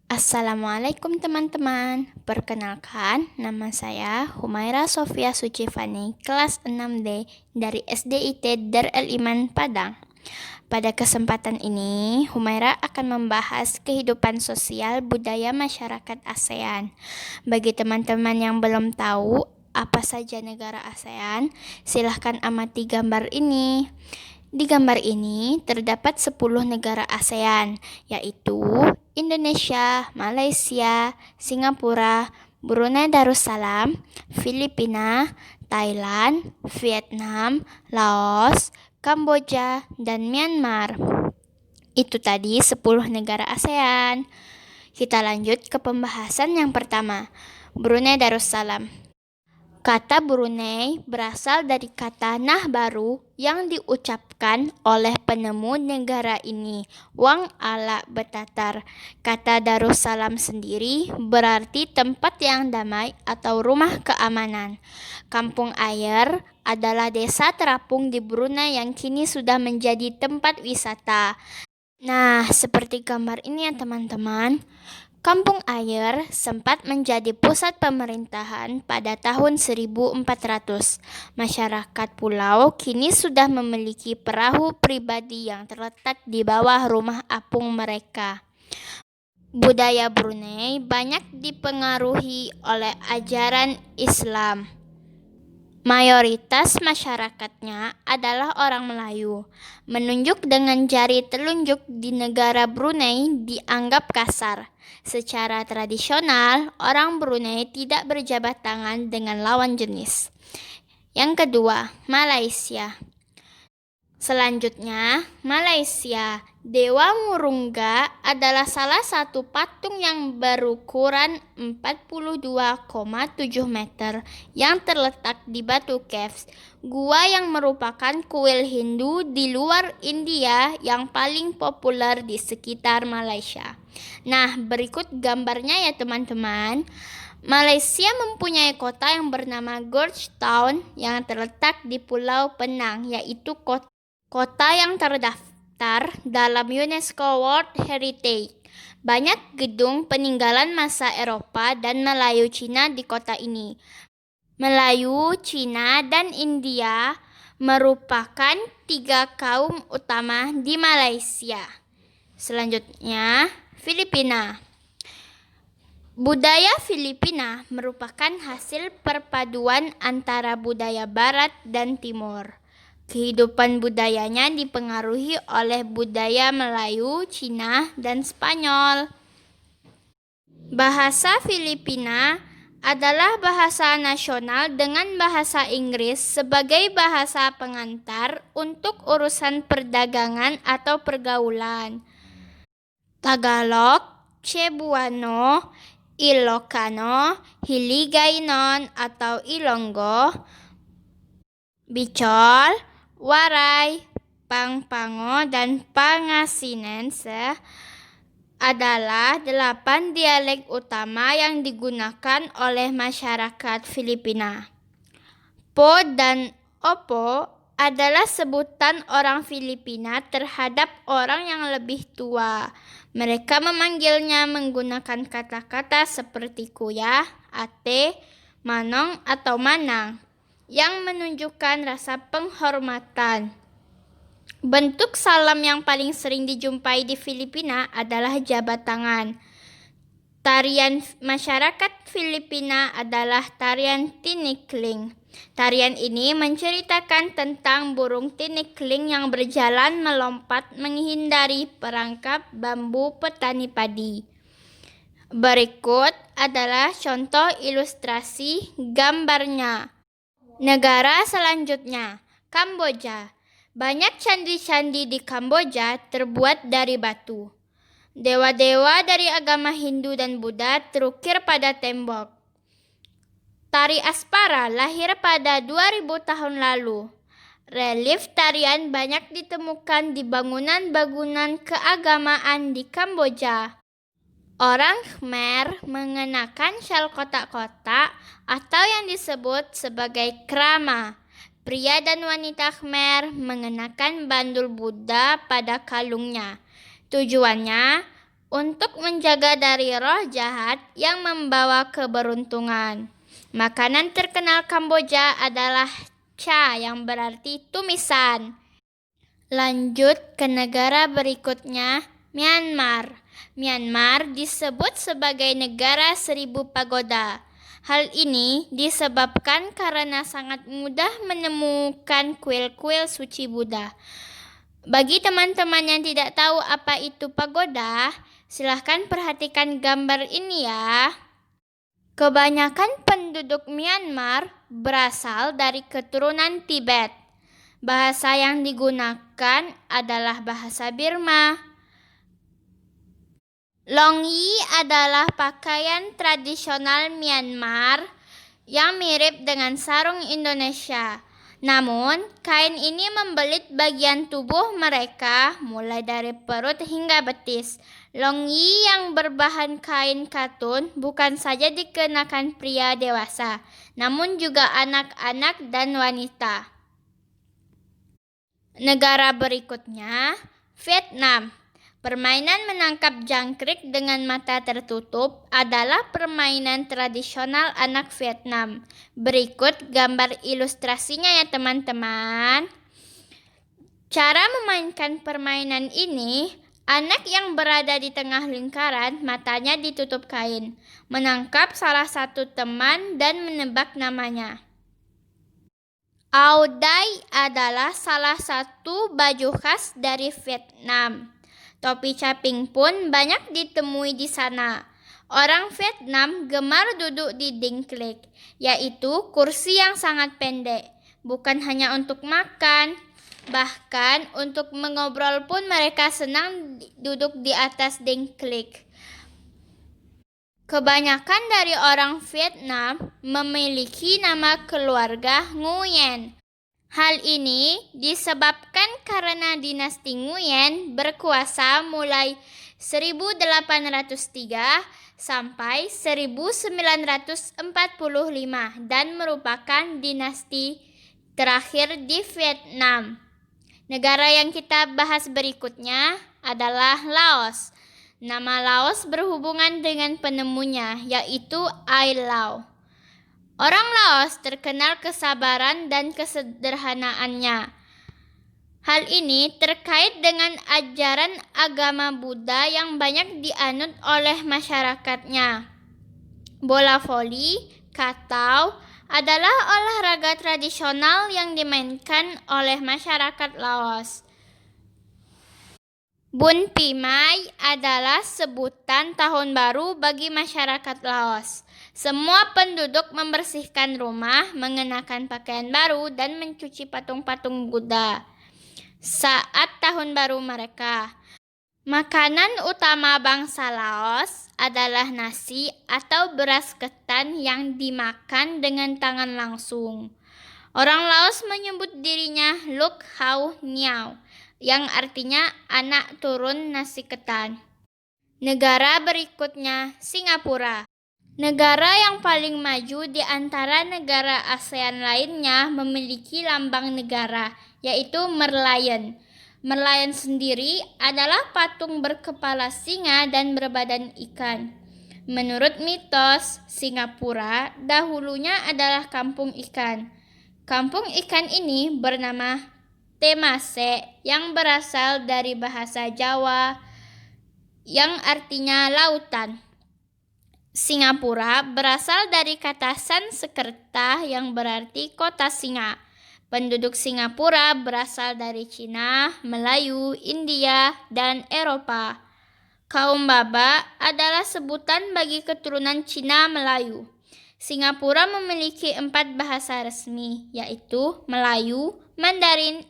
Assalamualaikum teman-teman. Perkenalkan, nama saya Humaira Sofia Sucifani, kelas 6D dari SDIT Darul Iman Padang. Pada kesempatan ini, Humaira akan membahas kehidupan sosial budaya masyarakat ASEAN. Bagi teman-teman yang belum tahu apa saja negara ASEAN, silahkan amati gambar ini. Di gambar ini terdapat 10 negara ASEAN, yaitu Indonesia, Malaysia, Singapura, Brunei Darussalam, Filipina, Thailand, Vietnam, Laos, Kamboja, dan Myanmar. Itu tadi 10 negara ASEAN. Kita lanjut ke pembahasan yang pertama, Brunei Darussalam. Kata Brunei berasal dari kata Nah Baru yang diucapkan oleh penemu negara ini, Wang Ala Betatar. Kata Darussalam sendiri berarti tempat yang damai atau rumah keamanan. Kampung Ayer adalah desa terapung di Brunei yang kini sudah menjadi tempat wisata. Nah, seperti gambar ini ya teman-teman. Kampung Ayer sempat menjadi pusat pemerintahan pada tahun 1400. Masyarakat pulau kini sudah memiliki perahu pribadi yang terletak di bawah rumah apung mereka. Budaya Brunei banyak dipengaruhi oleh ajaran Islam. Mayoritas masyarakatnya adalah orang Melayu. Menunjuk dengan jari telunjuk di negara Brunei dianggap kasar. Secara tradisional, orang Brunei tidak berjabat tangan dengan lawan jenis. Yang kedua, Malaysia. Selanjutnya, Malaysia. Dewa Murungga adalah salah satu patung yang berukuran 42,7 meter yang terletak di Batu Caves, gua yang merupakan kuil Hindu di luar India yang paling populer di sekitar Malaysia. Nah, berikut gambarnya ya teman-teman. Malaysia mempunyai kota yang bernama George Town yang terletak di Pulau Penang, yaitu kota yang terdaftar dalam UNESCO World Heritage. Banyak gedung peninggalan masa Eropa dan Melayu Cina di kota ini. Melayu, Cina, dan India merupakan 3 kaum utama di Malaysia. Selanjutnya, Filipina. Budaya Filipina merupakan hasil perpaduan antara budaya Barat dan Timur. Kehidupan budayanya dipengaruhi oleh budaya Melayu, Cina, dan Spanyol. Bahasa Filipina adalah bahasa nasional dengan bahasa Inggris sebagai bahasa pengantar untuk urusan perdagangan atau pergaulan. Tagalog, Cebuano, Ilocano, Hiligaynon atau Ilonggo, Bicol, Waray, Pangpango, dan Pangasinense adalah 8 dialek utama yang digunakan oleh masyarakat Filipina. Po dan opo adalah sebutan orang Filipina terhadap orang yang lebih tua. Mereka memanggilnya menggunakan kata-kata seperti kuya, ate, manong, atau manang, yang menunjukkan rasa penghormatan. Bentuk salam yang paling sering dijumpai di Filipina adalah jabat tangan. Tarian masyarakat Filipina adalah tarian tinikling. Tarian ini menceritakan tentang burung tinikling yang berjalan melompat menghindari perangkap bambu petani padi. Berikut adalah contoh ilustrasi gambarnya. Negara selanjutnya, Kamboja. Banyak candi-candi di Kamboja terbuat dari batu. Dewa-dewa dari agama Hindu dan Buddha terukir pada tembok. Tari Aspara lahir pada 2000 tahun lalu. Relief tarian banyak ditemukan di bangunan-bangunan keagamaan di Kamboja. Orang Khmer mengenakan syal kotak-kotak atau yang disebut sebagai krama. Pria dan wanita Khmer mengenakan bandul Buddha pada kalungnya. Tujuannya untuk menjaga dari roh jahat yang membawa keberuntungan. Makanan terkenal Kamboja adalah cha yang berarti tumisan. Lanjut ke negara berikutnya, Myanmar. Myanmar disebut sebagai negara 1000 pagoda. Hal ini disebabkan karena sangat mudah menemukan kuil-kuil suci Buddha. Bagi teman-teman yang tidak tahu apa itu pagoda, silahkan perhatikan gambar ini ya. Kebanyakan penduduk Myanmar berasal dari keturunan Tibet. Bahasa yang digunakan adalah bahasa Burma. Long Yi adalah pakaian tradisional Myanmar yang mirip dengan sarung Indonesia. Namun, kain ini membelit bagian tubuh mereka mulai dari perut hingga betis. Long Yi yang berbahan kain katun bukan saja dikenakan pria dewasa, namun juga anak-anak dan wanita. Negara berikutnya, Vietnam. Permainan menangkap jangkrik dengan mata tertutup adalah permainan tradisional anak Vietnam. Berikut gambar ilustrasinya ya teman-teman. Cara memainkan permainan ini, anak yang berada di tengah lingkaran, matanya ditutup kain, menangkap salah satu teman dan menebak namanya. Ao Dai adalah salah satu baju khas dari Vietnam. Topi caping pun banyak ditemui di sana. Orang Vietnam gemar duduk di dingklek, yaitu kursi yang sangat pendek. Bukan hanya untuk makan, bahkan untuk mengobrol pun mereka senang duduk di atas dingklek. Kebanyakan dari orang Vietnam memiliki nama keluarga Nguyen. Hal ini disebabkan karena dinasti Nguyen berkuasa mulai 1803 sampai 1945 dan merupakan dinasti terakhir di Vietnam. Negara yang kita bahas berikutnya adalah Laos. Nama Laos berhubungan dengan penemunya, yaitu Ai Lau. Orang Laos terkenal kesabaran dan kesederhanaannya. Hal ini terkait dengan ajaran agama Buddha yang banyak dianut oleh masyarakatnya. Bola voli, katau, adalah olahraga tradisional yang dimainkan oleh masyarakat Laos. Bun Pimay adalah sebutan tahun baru bagi masyarakat Laos. Semua penduduk membersihkan rumah, mengenakan pakaian baru, dan mencuci patung-patung Buddha saat tahun baru mereka. Makanan utama bangsa Laos adalah nasi atau beras ketan yang dimakan dengan tangan langsung. Orang Laos menyebut dirinya Luk Hau Niao, yang artinya anak turun nasi ketan. Negara berikutnya, Singapura. Negara yang paling maju di antara negara ASEAN lainnya memiliki lambang negara, yaitu merlion. Merlion sendiri adalah patung berkepala singa dan berbadan ikan. Menurut mitos, Singapura dahulunya adalah kampung ikan. Kampung ikan ini bernama Temase yang berasal dari bahasa Jawa yang artinya lautan. Singapura berasal dari kata Sanskerta yang berarti kota singa. Penduduk Singapura berasal dari Cina, Melayu, India, dan Eropa. Kaum Baba adalah sebutan bagi keturunan Cina Melayu. Singapura memiliki 4 bahasa resmi, yaitu Melayu, Mandarin,